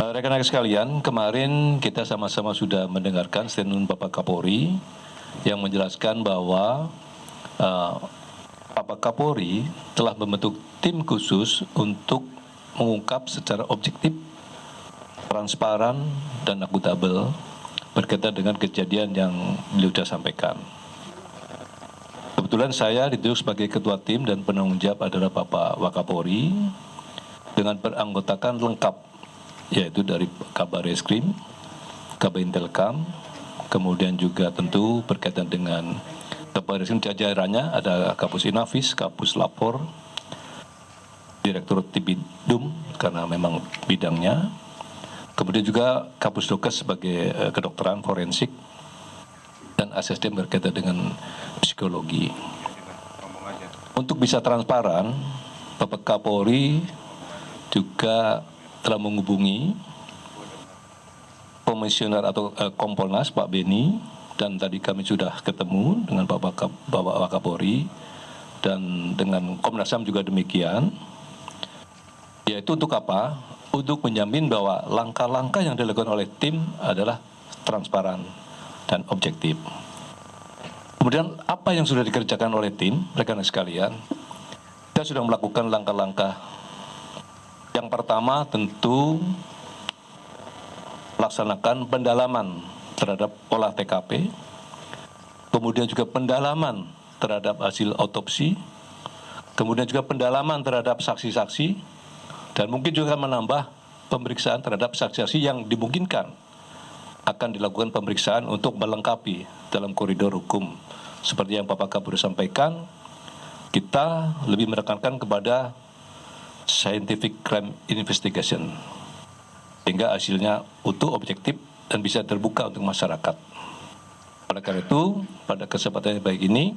Rekan-rekan sekalian, kemarin kita sama-sama sudah mendengarkan statement Bapak Kapolri yang menjelaskan bahwa Bapak Kapolri telah membentuk tim khusus untuk mengungkap secara objektif, transparan, dan akuntabel berkaitan dengan kejadian yang beliau sudah sampaikan. Kebetulan saya ditunjuk sebagai ketua tim dan penanggung jawab adalah Bapak Wakapolri dengan beranggotakan lengkap, yaitu dari Kabar Reskrim, Kabar Intelkam, kemudian juga tentu berkaitan dengan Kabar Reskrim jajarannya ada Kapus Inafis, Kapus Lapor, Direktur Tipidum karena memang bidangnya, kemudian juga Kapus Dokes sebagai kedokteran forensik, dan ASSDM berkaitan dengan psikologi. Untuk bisa transparan, Bapak Kapolri juga telah menghubungi komisioner atau Kompolnas Pak Beni, dan tadi kami sudah ketemu dengan Bapak Wakapolri, dan dengan Komnas HAM juga demikian. Yaitu untuk apa? Untuk menjamin bahwa langkah-langkah yang dilakukan oleh tim adalah transparan dan objektif. Kemudian apa yang sudah dikerjakan oleh tim, rekan-rekan sekalian? Kita sudah melakukan langkah-langkah. Yang pertama tentu melaksanakan pendalaman terhadap olah TKP, kemudian juga pendalaman terhadap hasil autopsi, kemudian juga pendalaman terhadap saksi-saksi, dan mungkin juga menambah pemeriksaan terhadap saksi-saksi yang dimungkinkan akan dilakukan pemeriksaan untuk melengkapi dalam koridor hukum. Seperti yang Bapak Kapolri sampaikan, kita lebih menekankan kepada scientific crime investigation, sehingga hasilnya utuh, objektif, dan bisa terbuka untuk masyarakat. Oleh karena itu, pada kesempatan yang baik ini,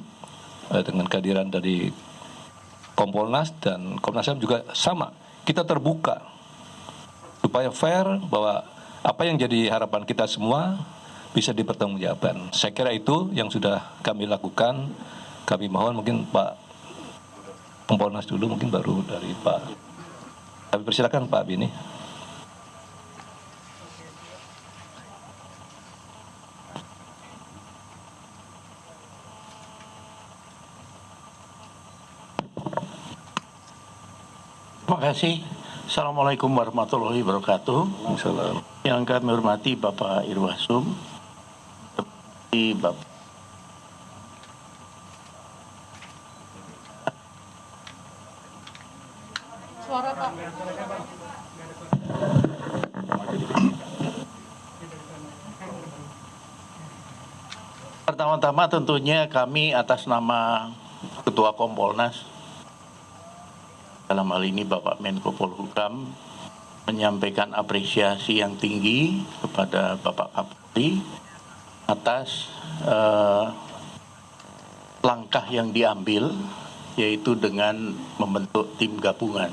dengan kehadiran dari Kompolnas dan Komnas HAM juga sama, kita terbuka supaya fair, bahwa apa yang jadi harapan kita semua bisa dipertanggungjawabkan. Saya kira itu yang sudah kami lakukan. Kami mohon mungkin Pak Kompolnas dulu, mungkin baru dari Pak. Kami persilakan Pak Bini. Terima kasih. Assalamualaikum warahmatullahi wabarakatuh. Assalamualaikum. Yang kami hormati Bapak Irwasum, Bapak Suara Pak. Pertama-tama tentunya kami atas nama Ketua Kompolnas, dalam hal ini Bapak Menko Polhukam, menyampaikan apresiasi yang tinggi kepada Bapak Kapolri atas langkah yang diambil, yaitu dengan membentuk tim gabungan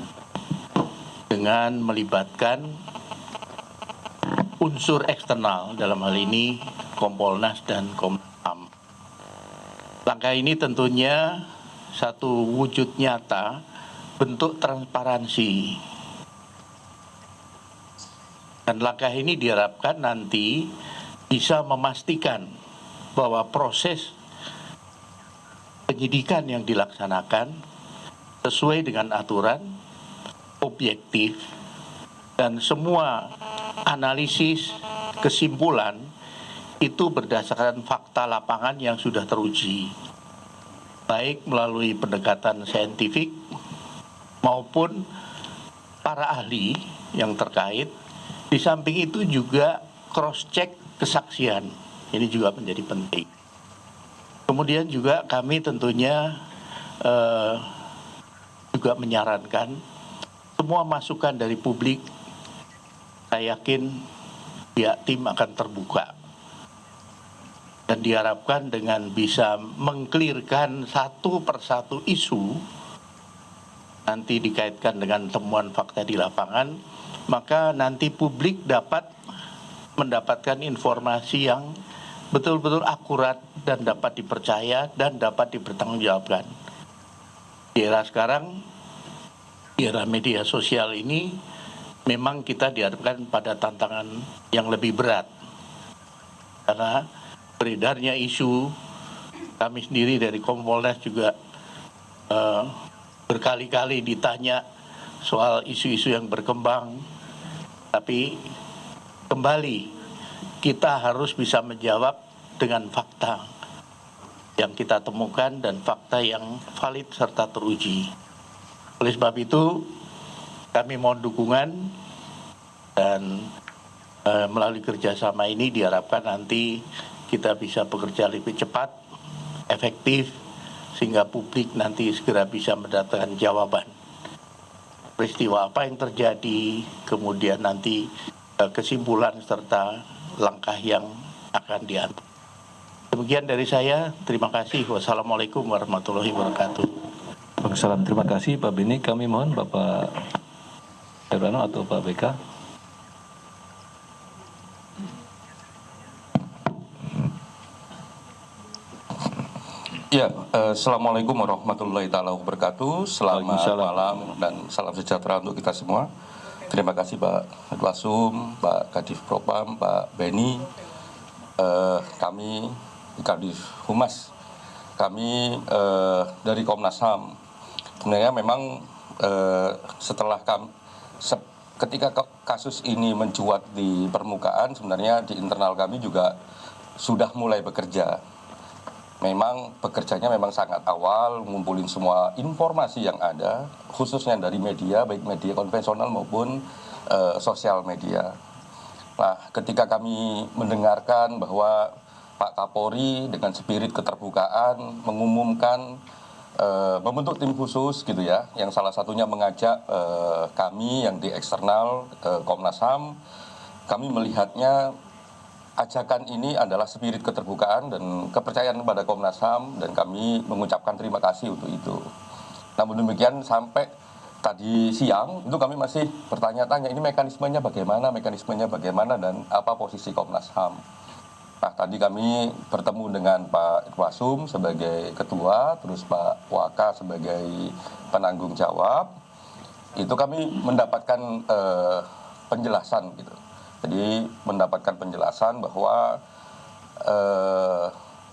dengan melibatkan unsur eksternal, dalam hal ini Kompolnas dan Komnas HAM. Langkah ini tentunya satu wujud nyata bentuk transparansi, dan langkah ini diharapkan nanti bisa memastikan bahwa proses penyidikan yang dilaksanakan sesuai dengan aturan, objektif, dan semua analisis kesimpulan itu berdasarkan fakta lapangan yang sudah teruji, baik melalui pendekatan saintifik maupun para ahli yang terkait. Di samping itu juga cross-check kesaksian, ini juga menjadi penting. Kemudian juga kami tentunya juga menyarankan semua masukan dari publik, saya yakin pihak tim akan terbuka, dan diharapkan dengan bisa mengklirkan satu persatu isu nanti dikaitkan dengan temuan fakta di lapangan, maka nanti publik dapat mendapatkan informasi yang betul-betul akurat dan dapat dipercaya dan dapat dipertanggungjawabkan. Di era sekarang, di era media sosial ini, memang kita dihadapkan pada tantangan yang lebih berat. Karena beredarnya isu, kami sendiri dari Kompolnas juga berkali-kali ditanya soal isu-isu yang berkembang, tapi kembali kita harus bisa menjawab dengan fakta yang kita temukan dan fakta yang valid serta teruji. Oleh sebab itu, kami mohon dukungan dan melalui kerjasama ini diharapkan nanti kita bisa bekerja lebih cepat, efektif, sehingga publik nanti segera bisa mendatangkan jawaban. Peristiwa apa yang terjadi, kemudian nanti kesimpulan serta langkah yang akan diambil. Demikian dari saya, terima kasih. Wassalamualaikum warahmatullahi wabarakatuh. Waalaikumsalam. Terima kasih Pak Beni. Kami mohon Bapak Herano atau Pak BK. Ya, Assalamualaikum warahmatullahi wabarakatuh. Selamat malam dan salam sejahtera untuk kita semua. Terima kasih Pak Ketuasum, Pak Kadif Propam, Pak Beni, kami di Kadif Humas, kami dari Komnas HAM. Sebenarnya memang setelah ketika kasus ini mencuat di permukaan, sebenarnya di internal kami juga sudah mulai bekerja. Memang bekerjanya memang sangat awal, ngumpulin semua informasi yang ada, khususnya dari media, baik media konvensional maupun sosial media. Nah, ketika kami mendengarkan bahwa Pak Kapolri dengan spirit keterbukaan mengumumkan membentuk tim khusus gitu ya, yang salah satunya mengajak kami yang di eksternal Komnas HAM, kami melihatnya ajakan ini adalah spirit keterbukaan dan kepercayaan kepada Komnas HAM dan kami mengucapkan terima kasih untuk itu. Namun demikian sampai tadi siang itu kami masih bertanya-tanya ini mekanismenya bagaimana dan apa posisi Komnas HAM. Nah, tadi kami bertemu dengan Pak Irwasum sebagai ketua, terus Pak Waka sebagai penanggung jawab. Itu kami mendapatkan penjelasan gitu. Jadi mendapatkan penjelasan bahwa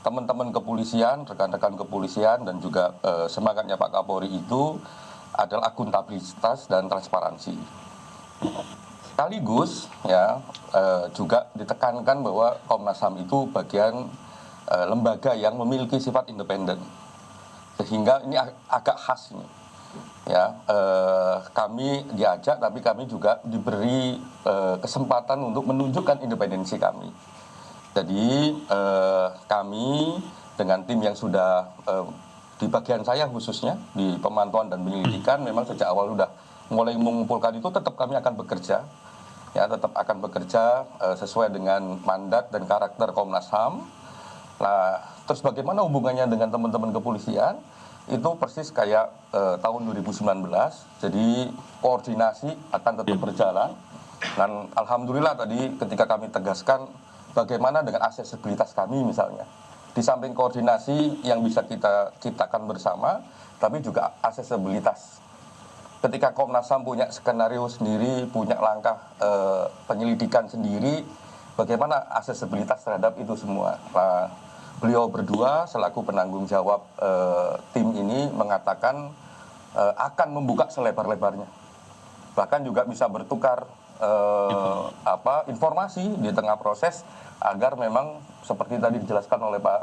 teman-teman kepolisian, rekan-rekan kepolisian dan juga semangatnya Pak Kapolri itu adalah akuntabilitas dan transparansi. Sekaligus ya juga ditekankan bahwa Komnas HAM itu bagian lembaga yang memiliki sifat independen, sehingga ini agak khas ini. Ya, kami diajak tapi kami juga diberi kesempatan untuk menunjukkan independensi kami. Jadi kami dengan tim yang sudah di bagian saya khususnya di pemantauan dan penyelidikan memang sejak awal sudah mulai mengumpulkan itu tetap kami akan bekerja. Ya, tetap akan bekerja sesuai dengan mandat dan karakter Komnas HAM. Nah, terus bagaimana hubungannya dengan teman-teman kepolisian? Itu persis kayak tahun 2019, jadi koordinasi akan tetap berjalan. Dan alhamdulillah tadi ketika kami tegaskan bagaimana dengan aksesibilitas kami misalnya. Di samping koordinasi yang bisa kita ciptakan bersama, tapi juga aksesibilitas. Ketika Komnas HAM punya skenario sendiri, punya langkah penyelidikan sendiri, bagaimana aksesibilitas terhadap itu semua. Nah, beliau berdua selaku penanggung jawab tim ini mengatakan akan membuka selebar-lebarnya. Bahkan juga bisa bertukar informasi di tengah proses agar memang seperti tadi dijelaskan oleh Pak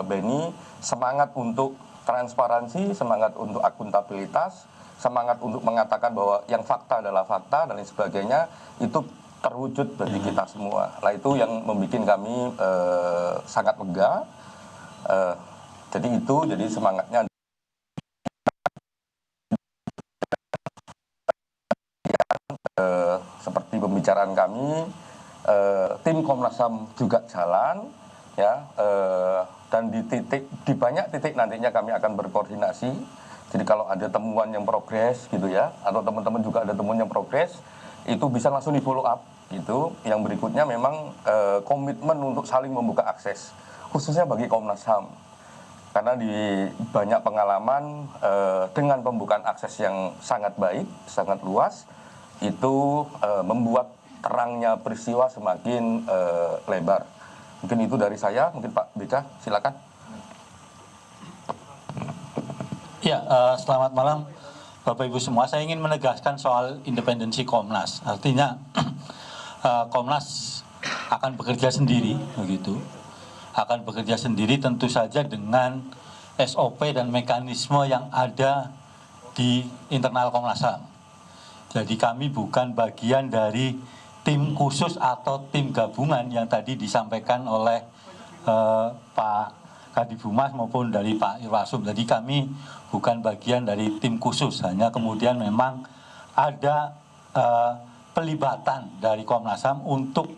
Beni, semangat untuk transparansi, semangat untuk akuntabilitas, semangat untuk mengatakan bahwa yang fakta adalah fakta dan lain sebagainya itu terwujud bagi kita semua. Nah, itu yang membuat kami sangat lega. Jadi semangatnya seperti pembicaraan kami, tim Komnas HAM juga jalan, ya, dan di banyak titik nantinya kami akan berkoordinasi. Jadi kalau ada temuan yang progres gitu ya, atau teman-teman juga ada temuan yang progres, itu bisa langsung di follow up gitu. Yang berikutnya memang komitmen untuk saling membuka akses, khususnya bagi Komnas HAM. Karena di banyak pengalaman dengan pembukaan akses yang sangat baik, sangat luas, itu membuat terangnya peristiwa semakin lebar. Mungkin itu dari saya, mungkin Pak BK, silakan. Ya, selamat malam Bapak Ibu semua. Saya ingin menegaskan soal independensi Komnas. Artinya Komnas akan bekerja sendiri, begitu. Akan bekerja sendiri tentu saja dengan SOP dan mekanisme yang ada di internal Komnas HAM. Jadi kami bukan bagian dari tim khusus atau tim gabungan yang tadi disampaikan oleh Pak Kadif Humas maupun dari Pak Irwasum. Jadi kami bukan bagian dari tim khusus, hanya kemudian memang ada pelibatan dari Komnas HAM untuk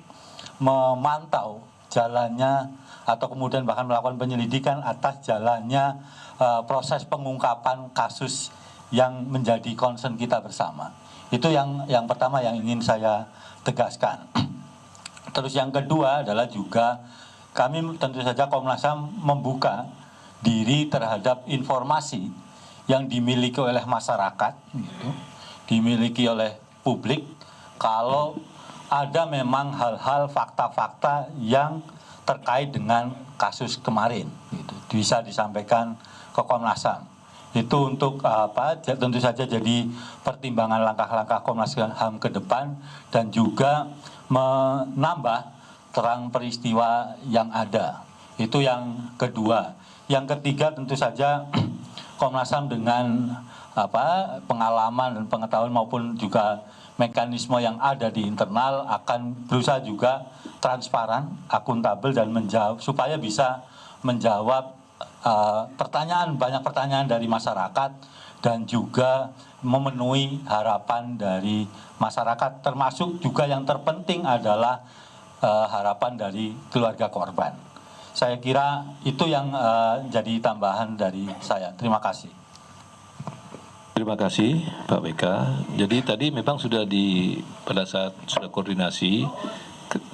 memantau jalannya atau kemudian bahkan melakukan penyelidikan atas jalannya proses pengungkapan kasus yang menjadi concern kita bersama. Itu yang pertama yang ingin saya tegaskan. Terus yang kedua adalah juga kami tentu saja Komnas HAM membuka diri terhadap informasi yang dimiliki oleh masyarakat, gitu, dimiliki oleh publik, kalau ada memang hal-hal fakta-fakta yang terkait dengan kasus kemarin, gitu, bisa disampaikan ke Komnas HAM. Itu untuk apa? Tentu saja jadi pertimbangan langkah-langkah Komnas HAM ke depan dan juga menambah terang peristiwa yang ada. Itu yang kedua. Yang ketiga tentu saja Komnas HAM dengan pengalaman dan pengetahuan maupun juga mekanisme yang ada di internal akan berusaha juga transparan, akuntabel dan menjawab supaya bisa menjawab banyak pertanyaan dari masyarakat dan juga memenuhi harapan dari masyarakat, termasuk juga yang terpenting adalah harapan dari keluarga korban. Saya kira itu yang jadi tambahan dari saya. Terima kasih. Terima kasih Pak BK. Jadi tadi memang sudah pada saat sudah koordinasi,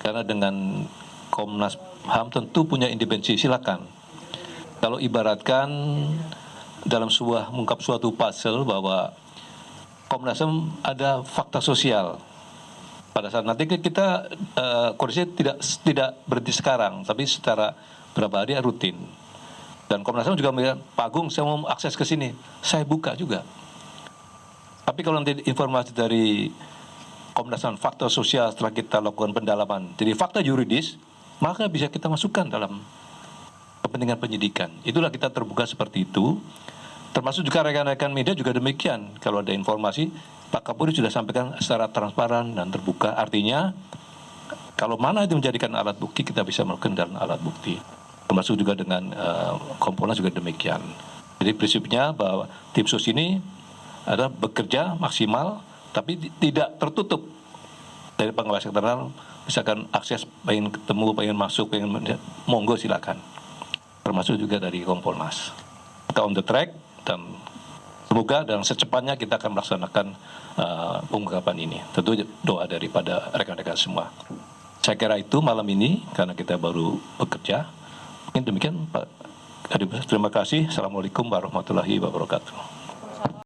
karena dengan Komnas HAM tentu punya independensi, silakan. Kalau ibaratkan dalam mengungkap suatu puzzle bahwa Komnas HAM ada fakta sosial. Pada saat nanti kita koordinasi tidak berhenti sekarang, tapi secara berapa hari rutin. Dan Komnas HAM juga melihat, Pak Agung saya mau akses ke sini, saya buka juga. Tapi kalau nanti informasi dari Komnas HAM fakta sosial setelah kita lakukan pendalaman, jadi fakta yuridis, maka bisa kita masukkan dalam kepentingan penyidikan. Itulah kita terbuka seperti itu. Termasuk juga rekan-rekan media juga demikian. Kalau ada informasi, Pak Kapolri sudah sampaikan secara transparan dan terbuka. Artinya, kalau mana itu menjadikan alat bukti, kita bisa melakukan dalam alat bukti. Termasuk juga dengan Kompolnas juga demikian. Jadi prinsipnya bahwa tim sus ini adalah bekerja maksimal, tapi tidak tertutup dari pengawas eksternal. Misalkan akses, pengen ketemu, pengen masuk, pengen monggo silakan. Termasuk juga dari Kompolnas. Kita on the track dan semoga dan secepatnya kita akan melaksanakan pengungkapan ini. Tentu doa daripada rekan-rekan semua. Saya kira itu malam ini karena kita baru bekerja. Mungkin demikian Pak Kadif. Terima kasih. Assalamualaikum warahmatullahi wabarakatuh.